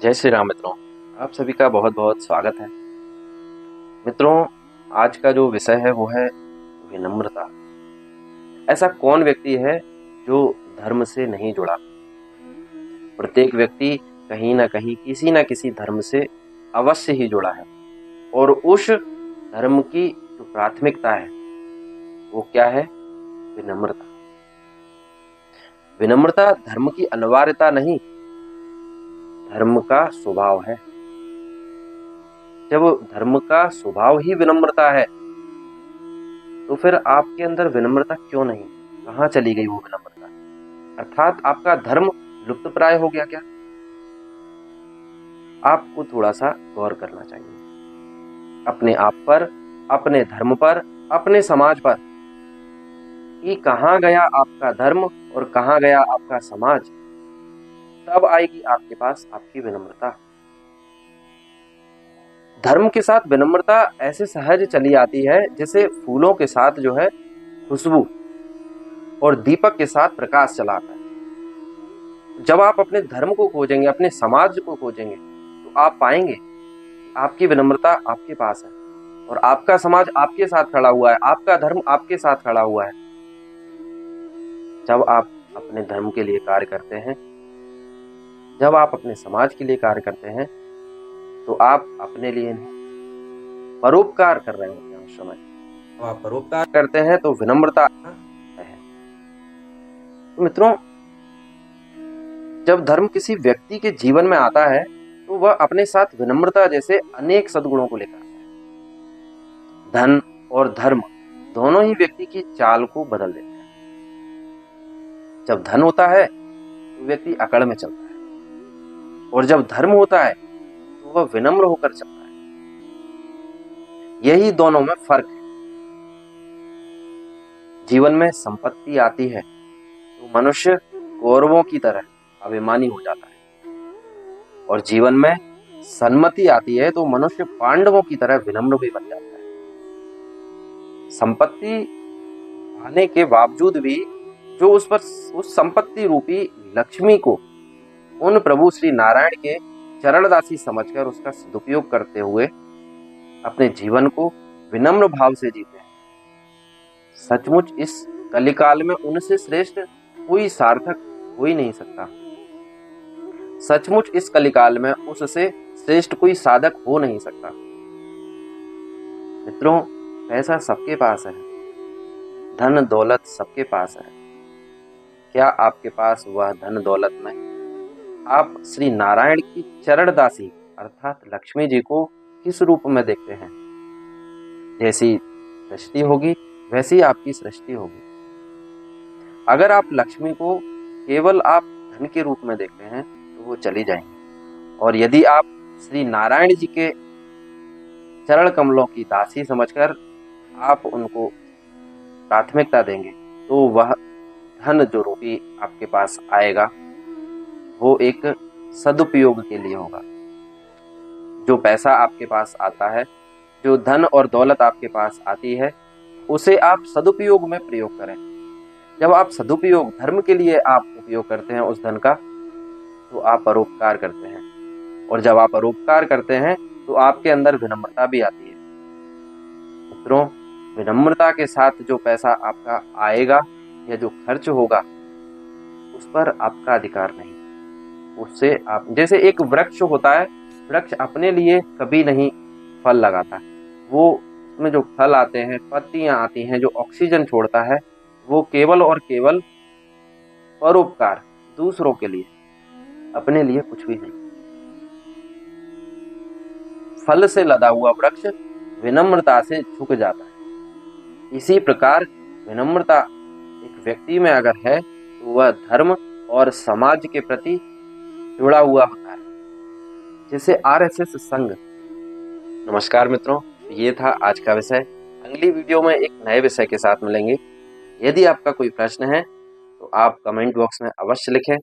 जय श्री राम मित्रों, आप सभी का बहुत बहुत स्वागत है। मित्रों, आज का जो विषय है वो है विनम्रता। ऐसा कौन व्यक्ति है जो धर्म से नहीं जुड़ा? प्रत्येक व्यक्ति कहीं ना कहीं किसी ना किसी धर्म से अवश्य ही जुड़ा है और उस धर्म की जो प्राथमिकता है वो क्या है? विनम्रता। विनम्रता धर्म की अनिवार्यता नहीं, धर्म का स्वभाव है। जब धर्म का स्वभाव ही विनम्रता है तो फिर आपके अंदर विनम्रता क्यों नहीं? कहाँ चली गई वो विनम्रता? अर्थात आपका धर्म लुप्त प्राय हो गया क्या? आपको थोड़ा सा गौर करना चाहिए अपने आप पर, अपने धर्म पर, अपने समाज पर कि कहाँ गया आपका धर्म और कहाँ गया आपका समाज। तब आएगी आपके पास आपकी विनम्रता। धर्म के साथ विनम्रता ऐसे सहज चली आती है जैसे फूलों के साथ जो है खुशबू और दीपक के साथ प्रकाश चला आता है। जब आप अपने धर्म को खोजेंगे, अपने समाज को खोजेंगे, तो आप पाएंगे आपकी विनम्रता आपके पास है और आपका समाज आपके साथ खड़ा हुआ है, आपका धर्म आपके साथ खड़ा हुआ है। जब आप अपने धर्म के लिए कार्य करते हैं, जब आप अपने समाज के लिए कार्य करते हैं, तो आप अपने लिए नहीं, परोपकार कर रहे होते हैं। उस समय जब आप परोपकार करते हैं तो विनम्रता है। तो मित्रों, जब धर्म किसी व्यक्ति के जीवन में आता है तो वह अपने साथ विनम्रता जैसे अनेक सद्गुणों को लेकर आता है। धन और धर्म दोनों ही व्यक्ति की चाल को बदल देते हैं। जब धन होता है तो व्यक्ति अकड़ में चलता है और जब धर्म होता है तो वह विनम्र होकर चलता है। यही दोनों में फर्क है। जीवन में संपत्ति आती है तो मनुष्य कौरवों की तरह अभिमानी हो जाता है और जीवन में सन्मति आती है तो मनुष्य पांडवों की तरह विनम्र भी बन जाता है। संपत्ति आने के बावजूद भी जो उस संपत्ति रूपी लक्ष्मी को उन प्रभु श्री नारायण के चरणदासी समझकर उसका सदुपयोग करते हुए अपने जीवन को विनम्र भाव से जीते हैं, सचमुच इस कलिकाल में उनसे श्रेष्ठ कोई सार्थक हो ही नहीं सकता। सचमुच इस कलिकाल में उससे श्रेष्ठ कोई साधक हो नहीं सकता। मित्रों, पैसा सबके पास है, धन दौलत सबके पास है। क्या आपके पास वह धन दौलत में आप श्री नारायण की चरणदासी अर्थात लक्ष्मी जी को किस रूप में देखते हैं? जैसी सृष्टि होगी वैसी आपकी सृष्टि होगी। अगर आप लक्ष्मी को केवल आप धन के रूप में देखते हैं तो वो चली जाएंगी, और यदि आप श्री नारायण जी के चरण कमलों की दासी समझकर आप उनको प्राथमिकता देंगे तो वह धन जो रूपी आपके पास आएगा वो एक सदुपयोग के लिए होगा। जो पैसा आपके पास आता है, जो धन और दौलत आपके पास आती है, उसे आप सदुपयोग में प्रयोग करें। जब आप सदुपयोग धर्म के लिए आप उपयोग करते हैं उस धन का, तो आप परोपकार करते हैं, और जब आप परोपकार करते हैं तो आपके अंदर विनम्रता भी आती है। मित्रों, विनम्रता के साथ जो पैसा आपका आएगा या जो खर्च होगा उस पर आपका अधिकार नहीं। उससे आप, जैसे एक वृक्ष होता है, वृक्ष अपने लिए कभी नहीं फल लगाता, वो उसमें जो फल आते हैं, पत्तियां आती हैं, जो ऑक्सीजन छोड़ता है, वो केवल और केवल परोपकार, दूसरों के लिए, अपने लिए कुछ भी नहीं। फल से लदा हुआ वृक्ष विनम्रता से झुक जाता है। इसी प्रकार विनम्रता एक व्यक्ति में अगर है तो वह धर्म और समाज के प्रति जुड़ा हुआ होता है, जैसे आरएसएस संघ। नमस्कार मित्रों, ये था आज का विषय। अगली वीडियो में एक नए विषय के साथ मिलेंगे। यदि आपका कोई प्रश्न है तो आप कमेंट बॉक्स में अवश्य लिखें।